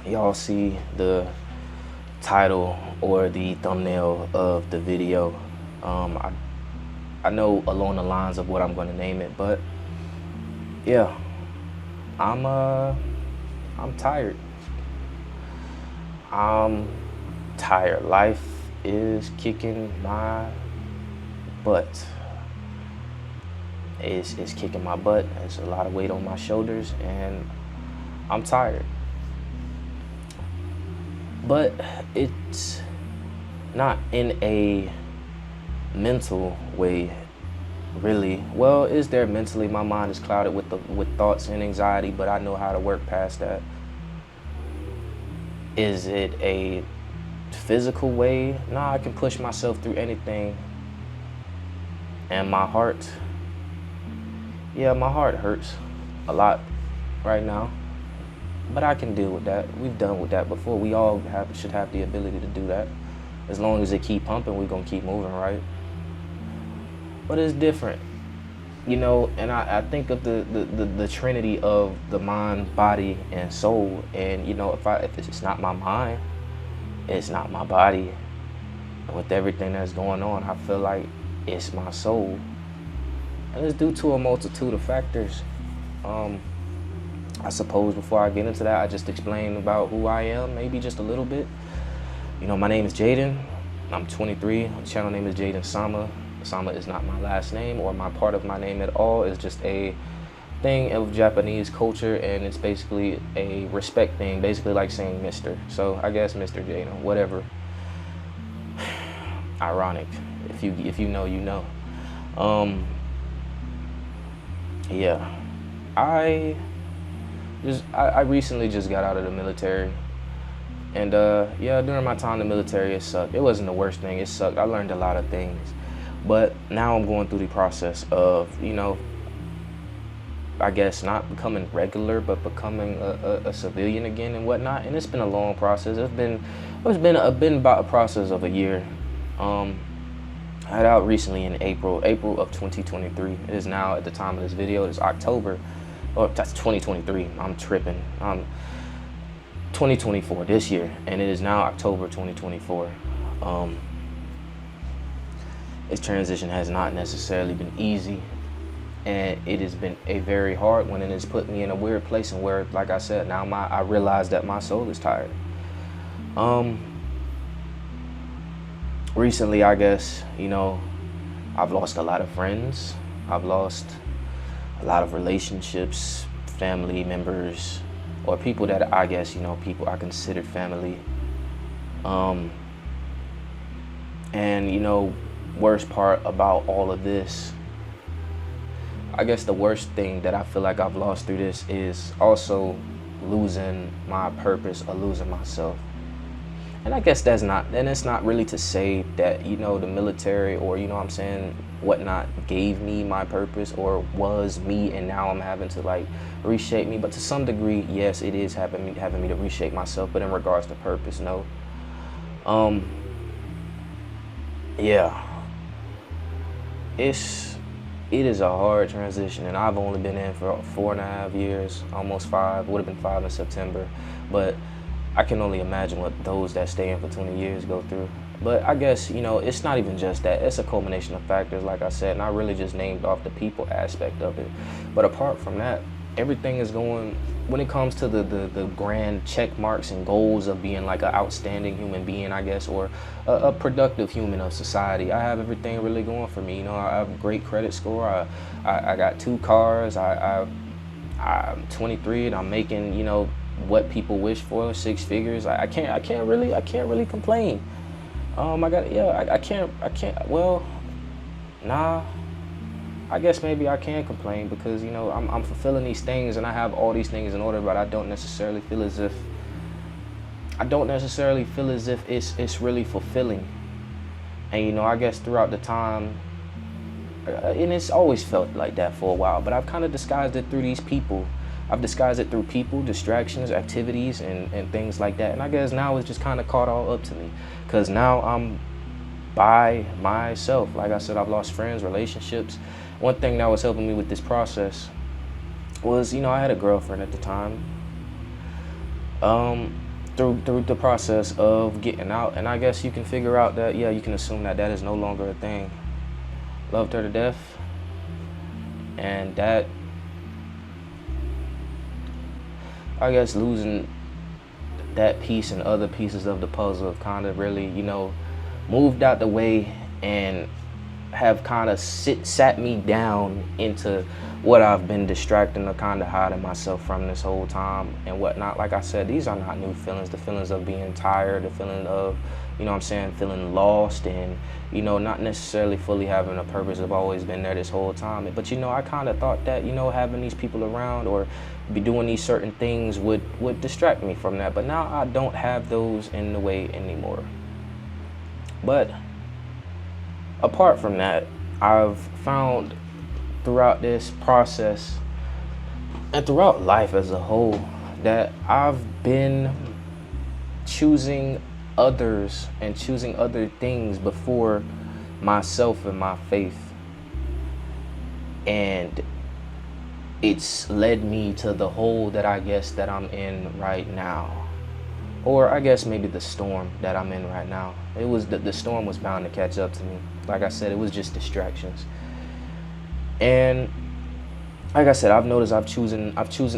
y'all see the title or the thumbnail of the video. I know along the lines of what I'm going to name it, but yeah, I'm tired. I'm tired. Life is kicking my butt. It's kicking my butt. There's a lot of weight on my shoulders, and I'm tired. But it's not in a mental way, really. Well, is there mentally? My mind is clouded with thoughts and anxiety, but I know how to work past that. Is it a physical way? Nah, I can push myself through anything. And my heart, yeah, my heart hurts a lot right now, but I can deal with that. We've done with that before. We all should have the ability to do that. As long as it keep pumping, we're gonna keep moving, right? But it's different, you know. And I think of the trinity of the mind, body, and soul. And you know, if it's not my mind, it's not my body. With everything that's going on, I feel like it's my soul, and it's due to a multitude of factors. I suppose before I get into that, I just explain about who I am, maybe just a little bit. You know, my name is Jaden. I'm 23. My channel name is JadenSama. Sama is not my last name or my part of my name at all. It's just a thing of Japanese culture, and it's basically a respect thing, basically like saying Mr. So I guess Mr. Jaden, whatever. Ironic. If you know, you know. Yeah. I recently just got out of the military, and yeah, during my time in the military, it sucked. It wasn't the worst thing. It sucked. I learned a lot of things, but now I'm going through the process of, you know, I guess not becoming regular, but becoming a civilian again and whatnot. And it's been a long process. It's been about a process of a year. I had out recently in April of 2023. It is now, at the time of this video, it's October. Oh, that's 2023. I'm tripping. 2024 this year, and it is now October 2024. This transition has not necessarily been easy, and it has been a very hard one, and it's put me in a weird place, and where, like I said, now I realize that my soul is tired. Recently, I guess, you know, I've lost a lot of friends. I've lost a lot of relationships, family members, or people that I guess, you know, people I considered family. And, you know, worst part about all of this, I guess the worst thing that I feel like I've lost through this is also losing my purpose or losing myself. And I guess it's not really to say that, you know, the military or, you know what I'm saying, whatnot gave me my purpose or was me, and now I'm having to like reshape me. But to some degree, yes, it is having me to reshape myself. But in regards to purpose, no. Yeah, it is a hard transition, and I've only been in for 4.5 years, almost 5. Would have been 5 in September, but I can only imagine what those that stay in for 20 years go through. But I guess, you know, it's not even just that. It's a culmination of factors, like I said, and I really just named off the people aspect of it. But apart from that, everything is going, when it comes to the grand check marks and goals of being like an outstanding human being, I guess, or a productive human of society, I have everything really going for me. You know, I have a great credit score. I got 2 cars. I'm 23 and I'm making, you know, what people wish for, 6 figures. I can't really complain. I can't, well, nah, I guess maybe I can complain, because, you know, I'm fulfilling these things, and I have all these things in order, but I don't necessarily feel as if it's really fulfilling. And, you know, I guess throughout the time, and it's always felt like that for a while, but I've kind of disguised it through these people. I've disguised it through people, distractions, activities, and things like that. And I guess now it's just kind of caught all up to me, because now I'm by myself. Like I said, I've lost friends, relationships. One thing that was helping me with this process was, you know, I had a girlfriend at the time. through the process of getting out, and I guess you can figure out that, yeah, you can assume that that is no longer a thing. Loved her to death, and that, I guess, losing that piece and other pieces of the puzzle have kind of really, moved out the way and have kind of sat me down into what I've been distracting or kind of hiding myself from this whole time and whatnot. Like I said, these are not new feelings. The feelings of being tired, the feeling of, feeling lost and, not necessarily fully having a purpose have always been there this whole time. But, I kind of thought that, having these people around or be doing these certain things would distract me from that. But now I don't have those in the way anymore. But apart from that, I've found throughout this process and throughout life as a whole that I've been choosing others and choosing other things before myself and my faith. And it's led me to the hole that I guess that I'm in right now. Or I guess maybe the storm that I'm in right now. It was the storm was bound to catch up to me. Like I said, it was just distractions. And like I said, I've noticed I've chosen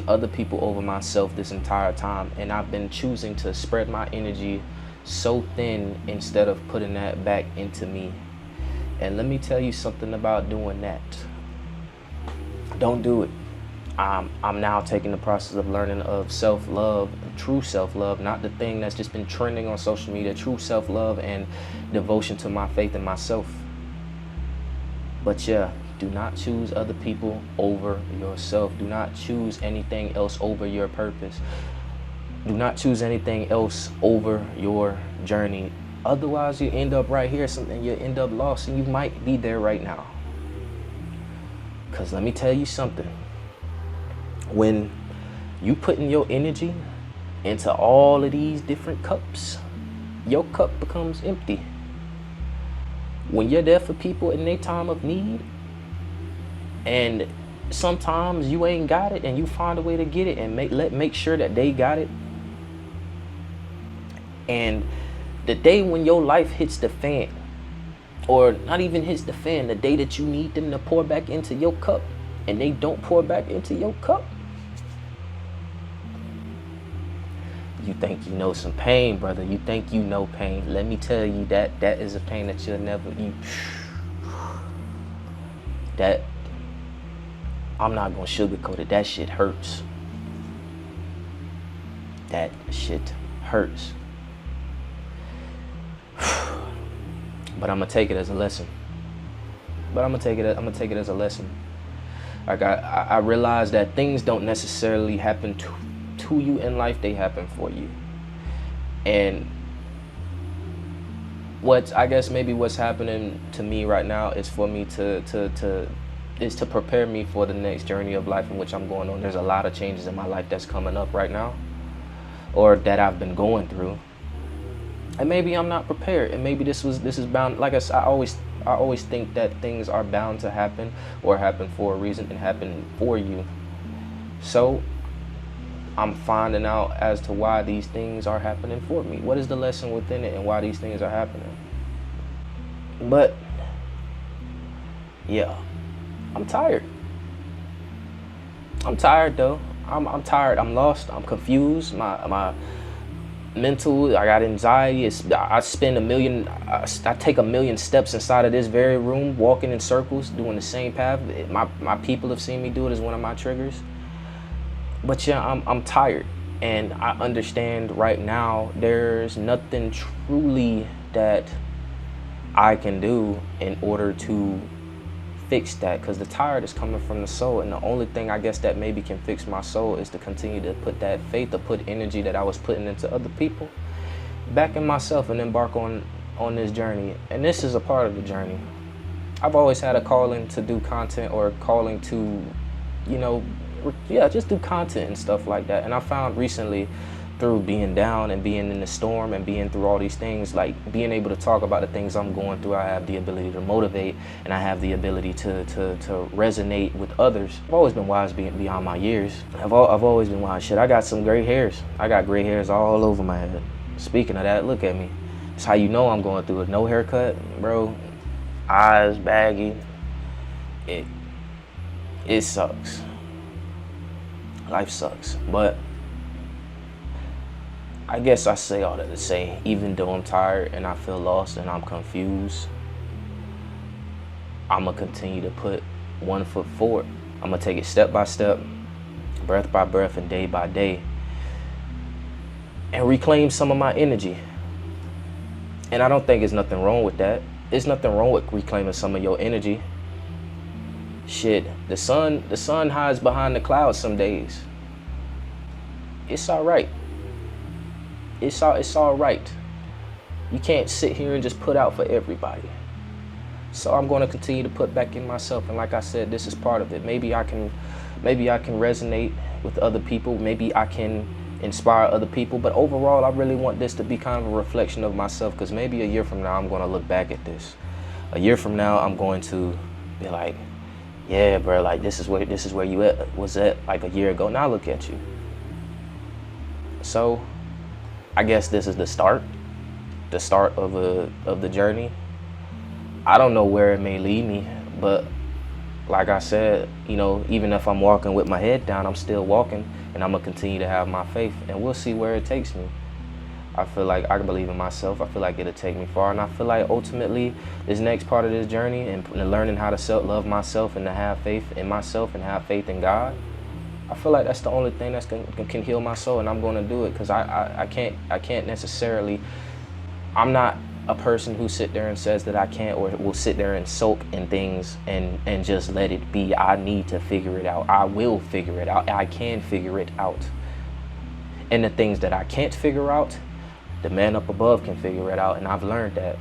other people over myself this entire time, and I've been choosing to spread my energy so thin instead of putting that back into me. And let me tell you something about doing that. Don't do it. I'm now taking the process of learning of self-love, true self-love, not the thing that's just been trending on social media, true self-love and devotion to my faith and myself. But yeah, do not choose other people over yourself. Do not choose anything else over your purpose. Do not choose anything else over your journey. Otherwise, you end up right here, and you end up lost, and you might be there right now. Because let me tell you something. When you putting your energy into all of these different cups, your cup becomes empty. When you're there for people in their time of need, and sometimes you ain't got it and you find a way to get it and make sure that they got it. And the day when your life hits the fan, or not even hits the fan, the day that you need them to pour back into your cup and they don't pour back into your cup, you think you know some pain, brother. You think you know pain. Let me tell you that is a pain that you'll never that I'm not gonna sugarcoat it. That shit hurts. That shit hurts. But I'm gonna take it as a lesson. I'm gonna take it as a lesson. Like I realize that things don't necessarily happen to you in life, they happen for you. And what's happening to me right now is for me to prepare me for the next journey of life in which I'm going on. There's a lot of changes in my life that's coming up right now, or that I've been going through. And maybe I'm not prepared, and maybe this is bound. Like I always think that things are bound to happen or happen for a reason and happen for you. So I'm finding out as to why these things are happening for me. What is the lesson within it and why these things are happening? But yeah, I'm tired. I'm tired though. I'm tired. I'm lost. I'm confused. My mental, I got anxiety. I take a million steps inside of this very room, walking in circles, doing the same path. My people have seen me do it as one of my triggers. But yeah, I'm tired, and I understand right now there's nothing truly that I can do in order to fix that, because the tired is coming from the soul, and the only thing I guess that maybe can fix my soul is to continue to put that faith, to put energy that I was putting into other people back in myself and embark on this journey. And this is a part of the journey. I've always had a calling to do content, or a calling to, just do content and stuff like that. And I found recently through being down and being in the storm and being through all these things, like being able to talk about the things I'm going through, I have the ability to motivate, and I have the ability to resonate with others. I've always been wise beyond my years. I've always been wise. Shit, I got some gray hairs. I got gray hairs all over my head. Speaking of that, look at me. It's how you know I'm going through it. No haircut, bro. Eyes baggy. It sucks. Life sucks. But I guess I say all that to say, even though I'm tired and I feel lost and I'm confused, I'm gonna continue to put 1 foot forward. I'm gonna take it step by step, breath by breath, and day by day, and reclaim some of my energy. And I don't think there's nothing wrong with that. There's nothing wrong with reclaiming some of your energy. Shit, the sun hides behind the clouds some days. It's all right. It's all right. You can't sit here and just put out for everybody. So I'm going to continue to put back in myself, and like I said, this is part of it. Maybe I can resonate with other people. Maybe I can inspire other people, but overall I really want this to be kind of a reflection of myself, because maybe a year from now I'm going to look back at this. A year from now I'm going to be like, yeah, bro, like this is where you was at like a year ago. Now look at you. So I guess this is the start of the journey. I don't know where it may lead me, but like I said, you know, even if I'm walking with my head down, I'm still walking, and I'm gonna continue to have my faith, and we'll see where it takes me. I feel like I can believe in myself. I feel like it'll take me far, and I feel like ultimately this next part of this journey and learning how to love myself and to have faith in myself and have faith in God, I feel like that's the only thing that can heal my soul, and I'm going to do it, because I can't necessarily. I'm not a person who sit there and says that I can't, or will sit there and soak in things and just let it be. I need to figure it out. I will figure it out. I can figure it out. And the things that I can't figure out, the man up above can figure it out, and I've learned that.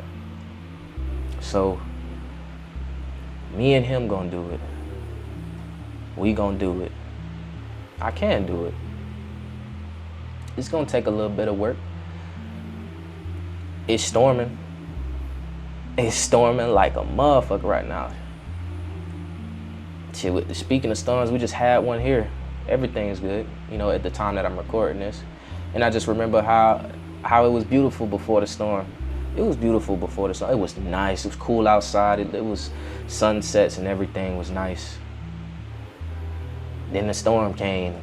So me and him gonna do it. We gonna do it. I can do it. It's gonna take a little bit of work. It's storming. It's storming like a motherfucker right now. Shit, speaking of storms, we just had one here. Everything's good, you know, at the time that I'm recording this. And I just remember how it was beautiful before the storm. It was beautiful before the storm. It was nice. It was cool outside. It was sunsets and everything was nice. Then the storm came.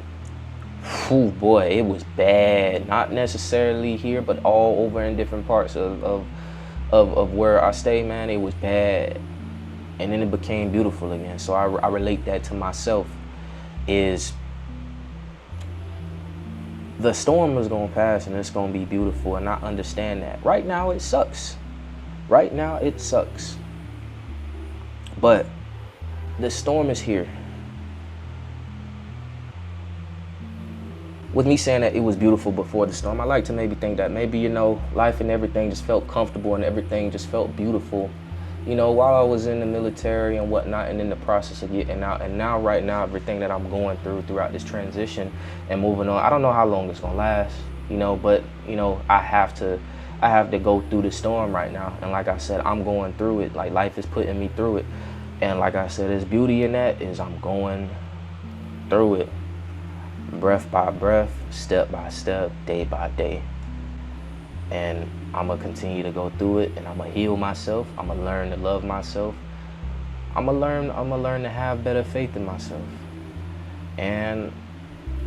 Whew, boy, it was bad. Not necessarily here, but all over in different parts of where I stay, man. It was bad. And then it became beautiful again. So I relate that to myself. Is the storm is gonna pass and it's gonna be beautiful, and I understand that. Right now it sucks. Right now it sucks. But the storm is here. With me saying that it was beautiful before the storm, I like to maybe think that maybe, you know, life and everything just felt comfortable and everything just felt beautiful, you know, while I was in the military and whatnot, and in the process of getting out. And now, right now, everything that I'm going throughout this transition and moving on, I don't know how long it's gonna last, you know, but, you know, I have to go through the storm right now. And like I said, I'm going through it. Like, life is putting me through it. And like I said, there's beauty in that, is I'm going through it. Breath by breath, step by step, day by day. And I'm gonna continue to go through it, and I'm gonna heal myself. I'm gonna learn to love myself. I'm gonna learn to have better faith in myself. And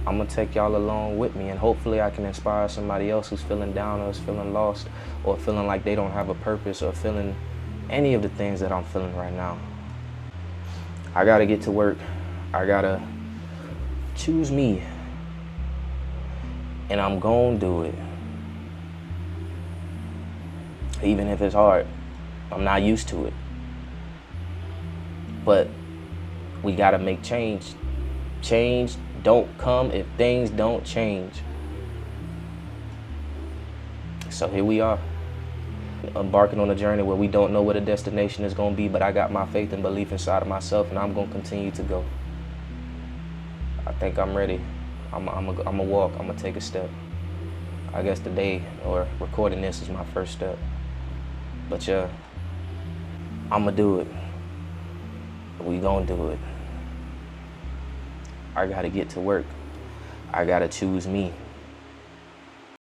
I'm gonna take y'all along with me, and hopefully I can inspire somebody else who's feeling down, or is feeling lost, or feeling like they don't have a purpose, or feeling any of the things that I'm feeling right now. I gotta get to work. I gotta choose me. And I'm gonna do it. Even if it's hard. I'm not used to it. But we gotta make change. Change don't come if things don't change. So here we are, embarking on a journey where we don't know where the destination is gonna be, but I got my faith and belief inside of myself, and I'm gonna continue to go. I think I'm ready. I'm gonna walk. I'm gonna take a step. I guess today or recording this is my first step. But yeah, I'ma do it. We gonna do it. I gotta get to work. I gotta choose me.